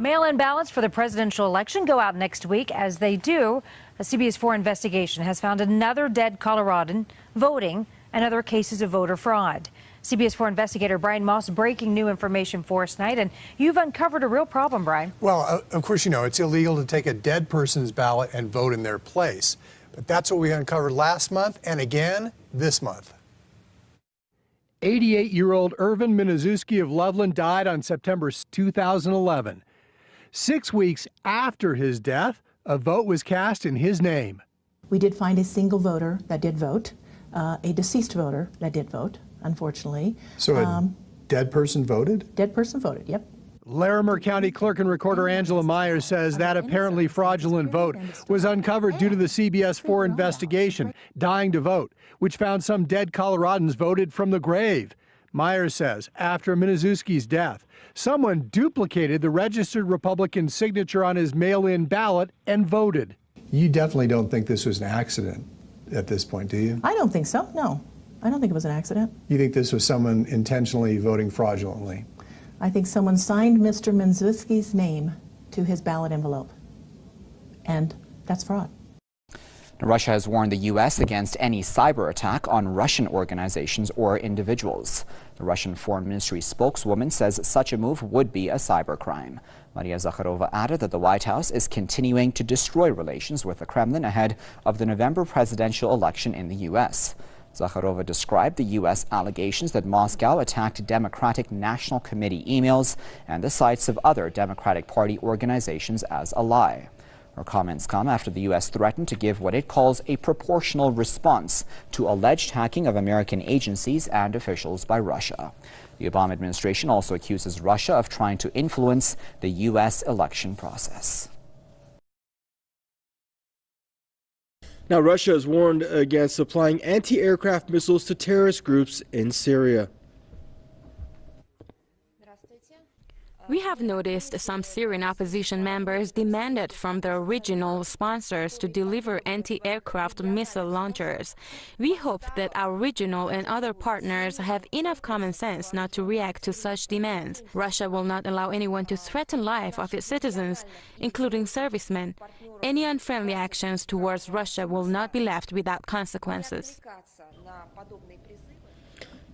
Mail-in ballots for the presidential election go out next week. As they do, a CBS 4 investigation has found another dead Coloradan voting and other cases of voter fraud. CBS 4 investigator Brian Moss breaking new information for us tonight, and you've uncovered a real problem, Brian. Well, of course, you know, it's illegal to take a dead person's ballot and vote in their place. But that's what we uncovered last month and again this month. 88-year-old Irvin Miniszewski of Loveland died on September 2011. 6 weeks after his death, a vote was cast in his name. We did find a single voter that did vote, a deceased voter that did vote, unfortunately. So a dead person voted? Dead person voted, yep. Larimer County Clerk and Recorder Angela Myers says that apparently fraudulent vote was uncovered due to the CBS 4 investigation, Dying to Vote, which found some dead Coloradans voted from the grave. Myers says after Miniszewski's death, someone duplicated the registered Republican signature on his mail-in ballot and voted. You definitely don't think this was an accident at this point, do you? I don't think so, no. I don't think it was an accident. You think this was someone intentionally voting fraudulently? I think someone signed Mr. Miniszewski's name to his ballot envelope, and that's fraud. Russia has warned the U.S. against any cyber attack on Russian organizations or individuals. The Russian Foreign Ministry spokeswoman says such a move would be a cybercrime. Maria Zakharova added that the White House is continuing to destroy relations with the Kremlin ahead of the November presidential election in the U.S. Zakharova described the U.S. allegations that Moscow attacked Democratic National Committee emails and the sites of other Democratic Party organizations as a lie. Her comments come after the U.S. threatened to give what it calls a proportional response to alleged hacking of American agencies and officials by Russia. The Obama administration also accuses Russia of trying to influence the U.S. election process. Now, Russia has warned against supplying anti-aircraft missiles to terrorist groups in Syria. We have noticed some Syrian opposition members demanded from their regional sponsors to deliver anti-aircraft missile launchers. We hope that our regional and other partners have enough common sense not to react to such demands. Russia will not allow anyone to threaten life of its citizens, including servicemen. Any unfriendly actions towards Russia will not be left without consequences.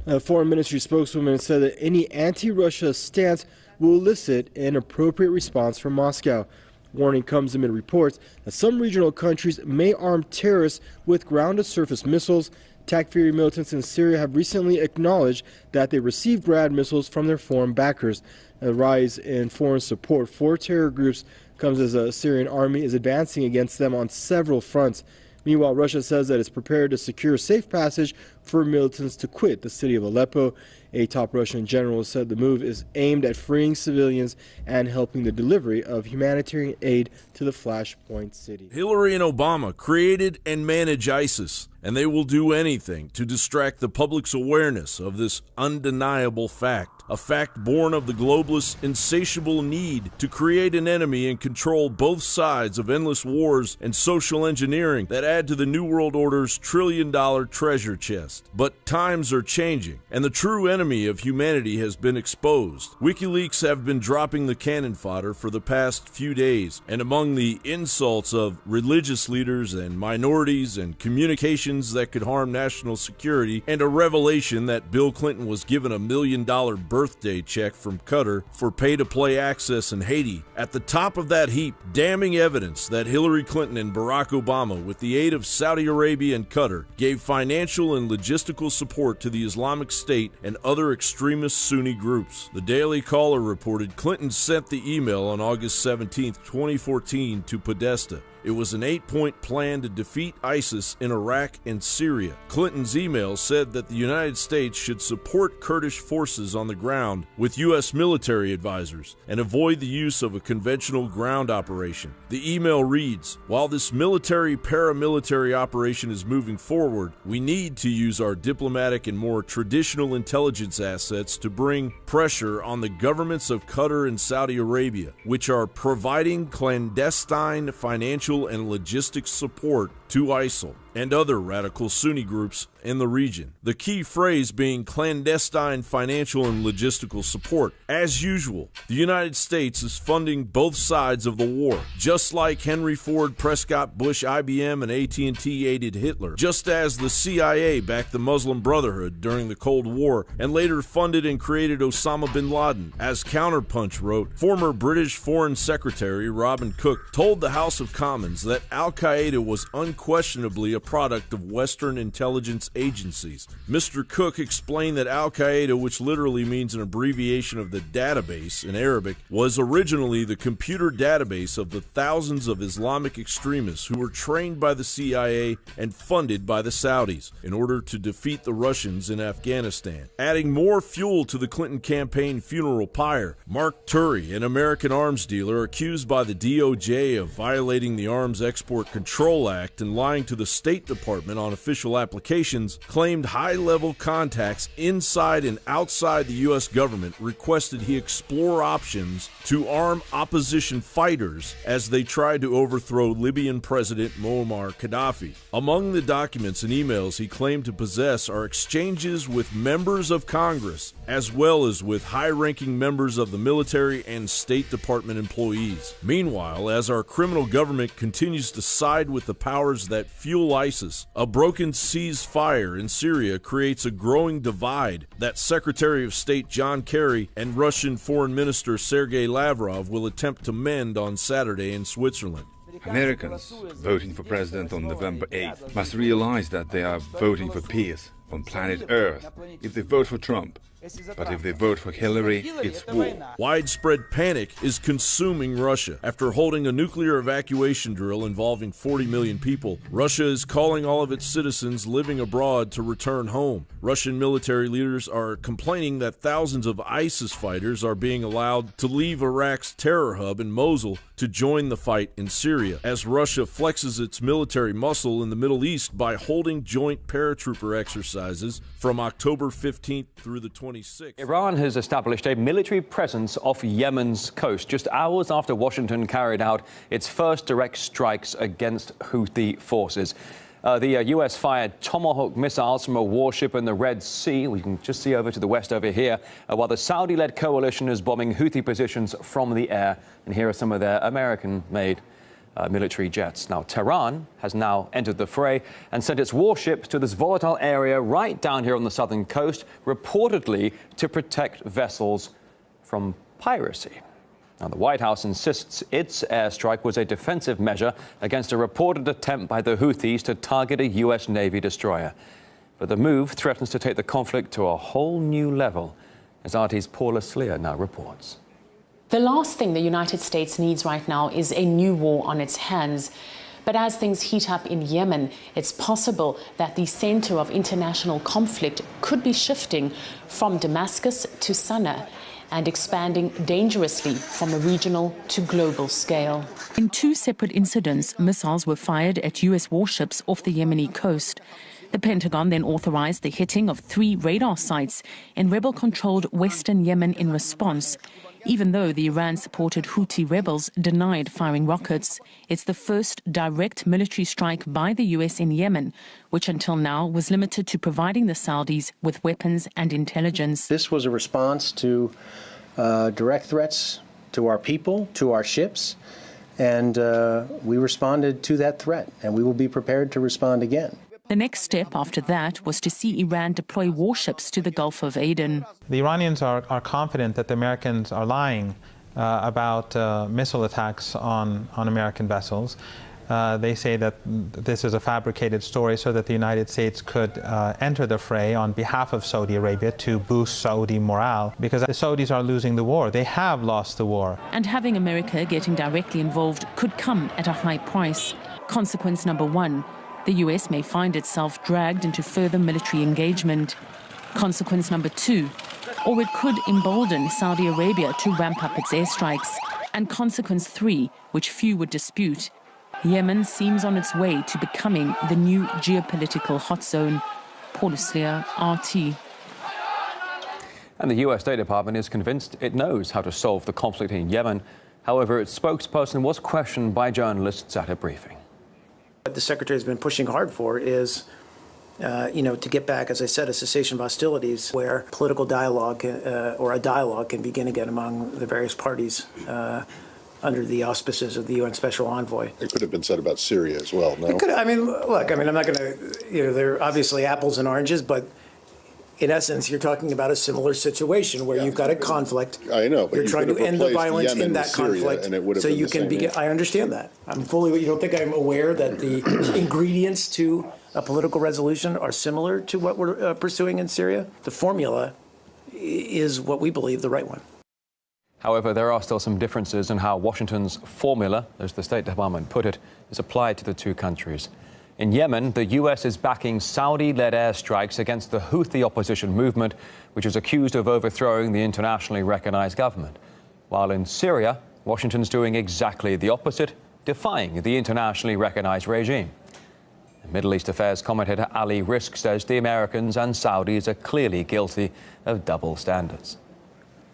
A Foreign Ministry spokeswoman said that any anti-Russia stance will elicit an appropriate response from Moscow. Warning comes amid reports that some regional countries may arm terrorists with ground-to-surface missiles. TAC-free militants in Syria have recently acknowledged that they received Grad missiles from their foreign backers. A rise in foreign support for terror groups comes as the Syrian army is advancing against them on several fronts. Meanwhile, Russia says that it's prepared to secure safe passage for militants to quit the city of Aleppo. A top Russian general said the move is aimed at freeing civilians and helping the delivery of humanitarian aid to the flashpoint city. Hillary and Obama created and manage ISIS, and they will do anything to distract the public's awareness of this undeniable fact, a fact born of the globalists' insatiable need to create an enemy and control both sides of endless wars and social engineering that add to the New World Order's trillion-dollar treasure chest. But times are changing, and the true enemy of humanity has been exposed. WikiLeaks have been dropping the cannon fodder for the past few days, and among the insults of religious leaders and minorities and communications that could harm national security, and a revelation that Bill Clinton was given $1 million birthday check from Qatar for pay-to-play access in Haiti. At the top of that heap, damning evidence that Hillary Clinton and Barack Obama, with the aid of Saudi Arabia and Qatar, gave financial and logistical support to the Islamic State and other extremist Sunni groups. The Daily Caller reported Clinton sent the email on August 17, 2014 to Podesta. It was an 8-point plan to defeat ISIS in Iraq and Syria. Clinton's email said that the United States should support Kurdish forces on the ground with U.S. military advisors and avoid the use of a conventional ground operation. The email reads, "While this military-paramilitary operation is moving forward, we need to use our diplomatic and more traditional intelligence assets to bring pressure on the governments of Qatar and Saudi Arabia, which are providing clandestine financial and logistics support to ISIL and other radical Sunni groups in the region. The key phrase being clandestine financial and logistical support. As usual, the United States is funding both sides of the war, just like Henry Ford, Prescott Bush, IBM, and AT&T aided Hitler, just as the CIA backed the Muslim Brotherhood during the Cold War and later funded and created Osama bin Laden. As Counterpunch wrote, former British Foreign Secretary Robin Cook told the House of Commons that Al-Qaeda was unquestionably a product of Western intelligence agencies. Mr. Cook explained that Al-Qaeda, which literally means an abbreviation of the database in Arabic, was originally the computer database of the thousands of Islamic extremists who were trained by the CIA and funded by the Saudis in order to defeat the Russians in Afghanistan. Adding more fuel to the Clinton campaign funeral pyre, Mark Turry, an American arms dealer accused by the DOJ of violating the Arms Export Control Act and lying to the State Department on official applications, claimed high-level contacts inside and outside the U.S. government requested he explore options to arm opposition fighters as they tried to overthrow Libyan President Muammar Gaddafi. Among the documents and emails he claimed to possess are exchanges with members of Congress, as well as with high-ranking members of the military and State Department employees. Meanwhile, as our criminal government continues to side with the powers that fuel ISIS, a broken ceasefire in Syria creates a growing divide that Secretary of State John Kerry and Russian Foreign Minister Sergei Lavrov will attempt to mend on Saturday in Switzerland. Americans voting for president on November 8th must realize that they are voting for peace on planet Earth if they vote for Trump. But if they vote for Hillary, it's war. Widespread panic is consuming Russia. After holding a nuclear evacuation drill involving 40 million people, Russia is calling all of its citizens living abroad to return home. Russian military leaders are complaining that thousands of ISIS fighters are being allowed to leave Iraq's terror hub in Mosul to join the fight in Syria, as Russia flexes its military muscle in the Middle East by holding joint paratrooper exercises from October 15th through the 26th. Iran has established a military presence off Yemen's coast, just hours after Washington carried out its first direct strikes against Houthi forces. The U.S. fired Tomahawk missiles from a warship in the Red Sea. We can just see over to the west over here, while the Saudi-led coalition is bombing Houthi positions from the air. And here are some of their American-made military jets. Now, Tehran has now entered the fray and sent its warships to this volatile area right down here on the southern coast, reportedly to protect vessels from piracy. Now, the White House insists its airstrike was a defensive measure against a reported attempt by the Houthis to target a U.S. Navy destroyer. But the move threatens to take the conflict to a whole new level, as RT's Paula Sleer now reports. The last thing the United States needs right now is a new war on its hands. But as things heat up in Yemen, it's possible that the center of international conflict could be shifting from Damascus to Sana'a and expanding dangerously from a regional to global scale. In two separate incidents, missiles were fired at U.S. warships off the Yemeni coast. The Pentagon then authorized the hitting of 3 radar sites in rebel-controlled western Yemen in response, even though the Iran-supported Houthi rebels denied firing rockets. It's the first direct military strike by the U.S. in Yemen, which until now was limited to providing the Saudis with weapons and intelligence. This was a response to direct threats to our people, to our ships, and we responded to that threat, and we will be prepared to respond again. The next step after that was to see Iran deploy warships to the Gulf of Aden. The Iranians are confident that the Americans are lying about missile attacks on American vessels. They say that this is a fabricated story so that the United States could enter the fray on behalf of Saudi Arabia to boost Saudi morale, because the Saudis are losing the war. They have lost the war. And having America getting directly involved could come at a high price. Consequence number 1. The U.S. may find itself dragged into further military engagement. Consequence number 2, or it could embolden Saudi Arabia to ramp up its airstrikes. And consequence 3, which few would dispute, Yemen seems on its way to becoming the new geopolitical hot zone. Paula Sleer, RT. And the U.S. State Department is convinced it knows how to solve the conflict in Yemen. However, its spokesperson was questioned by journalists at a briefing. what the Secretary has been pushing hard for is, to get back, as I said, a cessation of hostilities where political dialogue or a dialogue can begin again among the various parties under the auspices of the UN Special Envoy. It could have been said about Syria as well, no? Look, I'm not going to, they're obviously apples and oranges, but in essence, you're talking about a similar situation where you've got a conflict. I know, but you're trying to end the violence Yemen in that conflict, and it would have so been you the can same begin. answer. I understand that. You don't think I'm aware that the ingredients to a political resolution are similar to what we're pursuing in Syria? The formula is what we believe the right one. However, there are still some differences in how Washington's formula, as the State Department put it, is applied to the two countries. In Yemen, the U.S. is backing Saudi-led airstrikes against the Houthi opposition movement, which is accused of overthrowing the internationally recognized government. While in Syria, Washington's doing exactly the opposite, defying the internationally recognized regime. Middle East Affairs commentator Ali Risk says the Americans and Saudis are clearly guilty of double standards.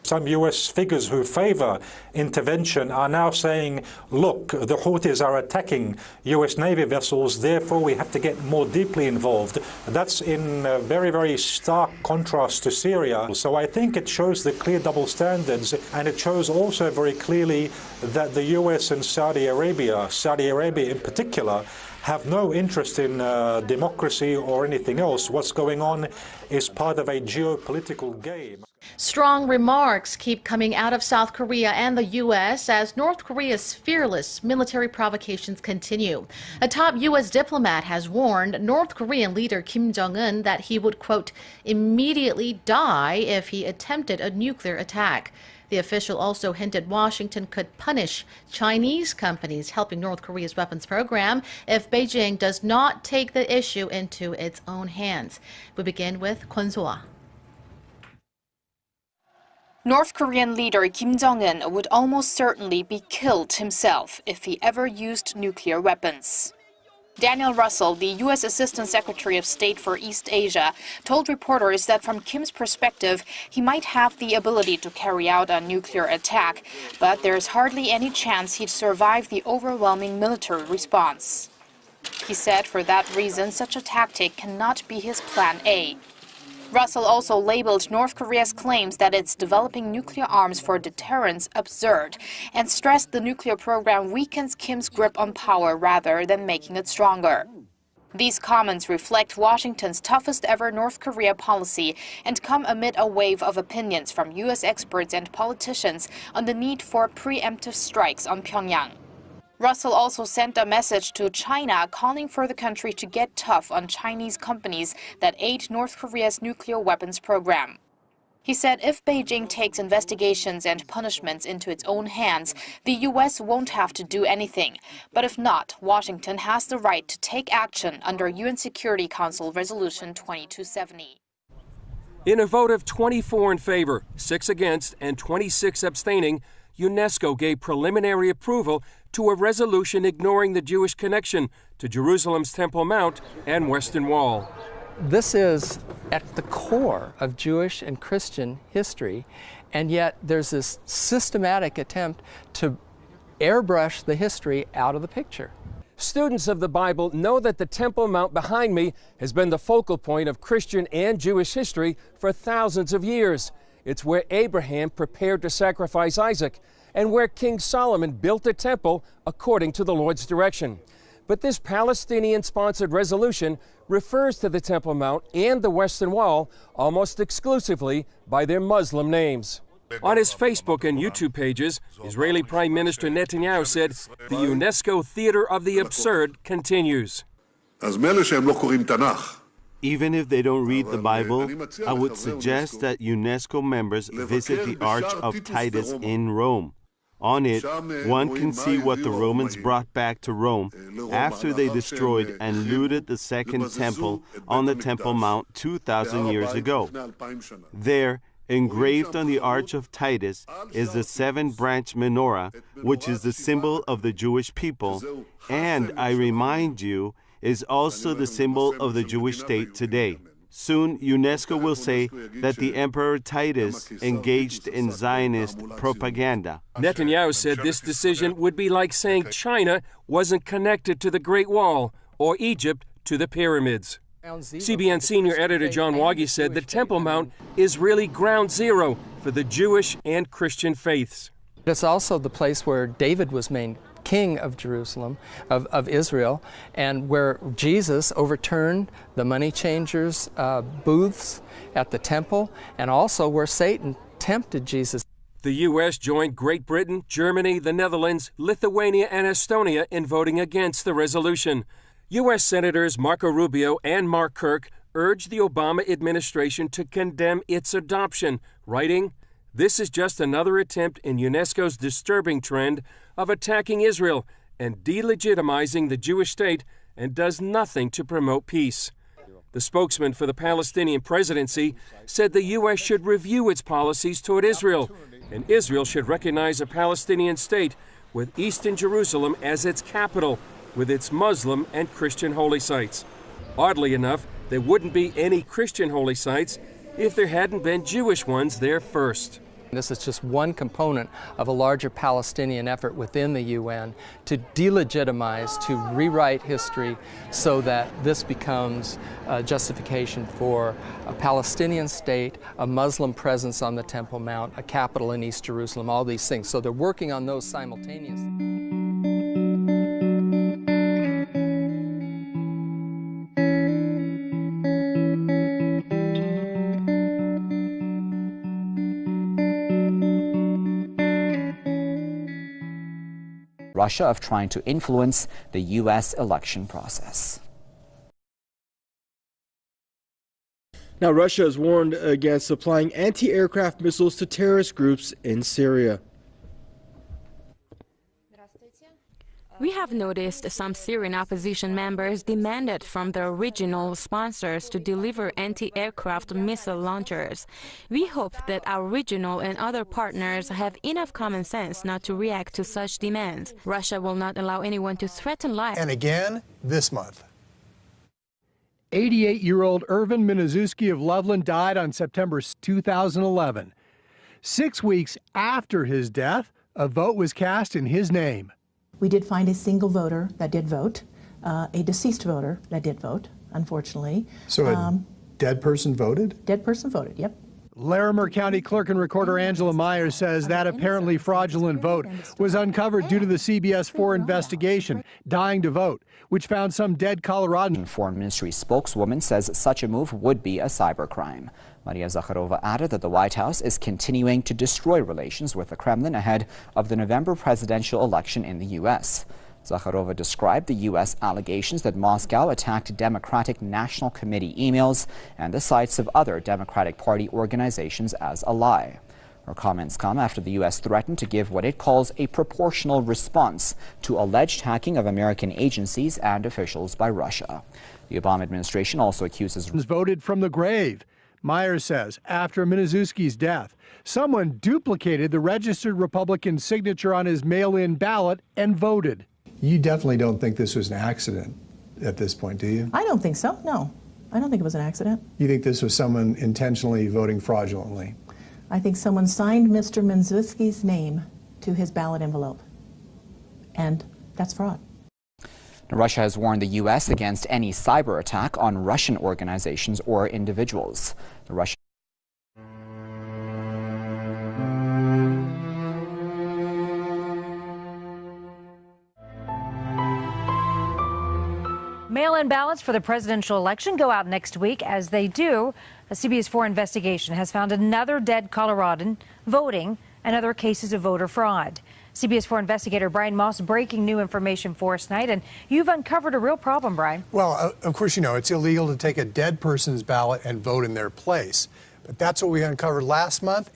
Some U.S. figures who favor intervention are now saying, look, the Houthis are attacking U.S. Navy vessels, therefore we have to get more deeply involved. That's in very, very stark contrast to Syria. So I think it shows the clear double standards, and it shows also very clearly that the U.S. and Saudi Arabia in particular, have no interest in democracy or anything else. What's going on is part of a geopolitical game. Strong remarks keep coming out of South Korea and the U.S. as North Korea's fearless military provocations continue. A top U.S. diplomat has warned North Korean leader Kim Jong-un that he would, quote, immediately die if he attempted a nuclear attack. The official also hinted Washington could punish Chinese companies helping North Korea's weapons program if Beijing does not take the issue into its own hands. We begin with Kwon So-ah. North Korean leader Kim Jong-un would almost certainly be killed himself if he ever used nuclear weapons. Daniel Russell, the U.S. Assistant Secretary of State for East Asia, told reporters that from Kim's perspective, he might have the ability to carry out a nuclear attack, but there's hardly any chance he'd survive the overwhelming military response. He said for that reason, such a tactic cannot be his plan A. Russell also labeled North Korea's claims that it's developing nuclear arms for deterrence absurd and stressed the nuclear program weakens Kim's grip on power rather than making it stronger. These comments reflect Washington's toughest ever North Korea policy and come amid a wave of opinions from U.S. experts and politicians on the need for preemptive strikes on Pyongyang. Russell also sent a message to China calling for the country to get tough on Chinese companies that aid North Korea's nuclear weapons program. He said if Beijing takes investigations and punishments into its own hands, the U.S. won't have to do anything. But if not, Washington has the right to take action under UN Security Council Resolution 2270. In a vote of 24 in favor, 6 against, and 26 abstaining, UNESCO gave preliminary approval to a resolution ignoring the Jewish connection to Jerusalem's Temple Mount and Western Wall. This is at the core of Jewish and Christian history, and yet there's this systematic attempt to airbrush the history out of the picture. Students of the Bible know that the Temple Mount behind me has been the focal point of Christian and Jewish history for thousands of years. It's where Abraham prepared to sacrifice Isaac and where King Solomon built a temple according to the Lord's direction. But this Palestinian-sponsored resolution refers to the Temple Mount and the Western Wall almost exclusively by their Muslim names. On his Facebook and YouTube pages, Israeli Prime Minister Netanyahu said the UNESCO theater of the absurd continues. Even if they don't read the Bible, I would suggest that UNESCO members visit the Arch of Titus in Rome. On it, one can see what the Romans brought back to Rome after they destroyed and looted the Second Temple on the Temple Mount 2,000 years ago. There, engraved on the Arch of Titus, is the 7-branch menorah, which is the symbol of the Jewish people, and, I remind you, is also the symbol of the Jewish state today. Soon, UNESCO will say that the Emperor Titus engaged in Zionist propaganda. Netanyahu said this decision would be like saying China wasn't connected to the Great Wall or Egypt to the pyramids. CBN senior editor John Waggy said the Temple Mount is really ground zero for the Jewish and Christian faiths. It's also the place where David was made king of Jerusalem, of Israel, and where Jesus overturned the money changers' booths at the temple, and also where Satan tempted Jesus. The U.S. joined Great Britain, Germany, the Netherlands, Lithuania, and Estonia in voting against the resolution. U.S. Senators Marco Rubio and Mark Kirk urged the Obama administration to condemn its adoption, writing, "This is just another attempt in UNESCO's disturbing trend of attacking Israel and delegitimizing the Jewish state and does nothing to promote peace." The spokesman for the Palestinian presidency said the U.S. should review its policies toward Israel, and Israel should recognize a Palestinian state with Eastern Jerusalem as its capital, with its Muslim and Christian holy sites. Oddly enough, there wouldn't be any Christian holy sites if there hadn't been Jewish ones there first. This is just one component of a larger Palestinian effort within the UN to delegitimize, to rewrite history so that this becomes a justification for a Palestinian state, a Muslim presence on the Temple Mount, a capital in East Jerusalem, all these things. So they're working on those simultaneously. Russia of trying to influence the U.S. election process. Now, Russia has warned against supplying anti-aircraft missiles to terrorist groups in Syria. We have noticed some Syrian opposition members demanded from their regional sponsors to deliver anti-aircraft missile launchers. We hope that our regional and other partners have enough common sense not to react to such demands. Russia will not allow anyone to threaten life. And again, this month. 88-year-old Irvin Miniszewski of Loveland died on September 2011. 6 weeks after his death, a vote was cast in his name. We did find a single voter that did vote, a deceased voter that did vote, unfortunately. So a dead person voted? Dead person voted, yep. Larimer County Clerk and Recorder Angela Myers says that apparently fraudulent vote was uncovered due to the CBS 4 investigation, Dying to Vote, which found some dead Coloradans. Foreign Ministry spokeswoman says such a move would be a cybercrime. Maria Zakharova added that the White House is continuing to destroy relations with the Kremlin ahead of the November presidential election in the U.S. Zakharova described the U.S. allegations that Moscow attacked Democratic National Committee emails and the sites of other Democratic Party organizations as a lie. Her comments come after the U.S. threatened to give what it calls a proportional response to alleged hacking of American agencies and officials by Russia. The Obama administration also accuses voted from the grave. Myers says after Miniszewski's death, someone duplicated the registered Republican signature on his mail-in ballot and voted. You definitely don't think this was an accident at this point, do you? I don't think so, no. I don't think it was an accident. You think this was someone intentionally voting fraudulently? I think someone signed Mr. Miniszewski's name to his ballot envelope, and that's fraud. Russia has warned the U.S. against any cyber attack on Russian organizations or individuals. The Russian Mail-in ballots for the presidential election go out next week. As they do, a CBS 4 investigation has found another dead Coloradan voting and other cases of voter fraud. CBS 4 investigator Brian Moss breaking new information for us tonight, and you've uncovered a real problem, Brian. Well, of course, you know, it's illegal to take a dead person's ballot and vote in their place. But that's what we uncovered last month.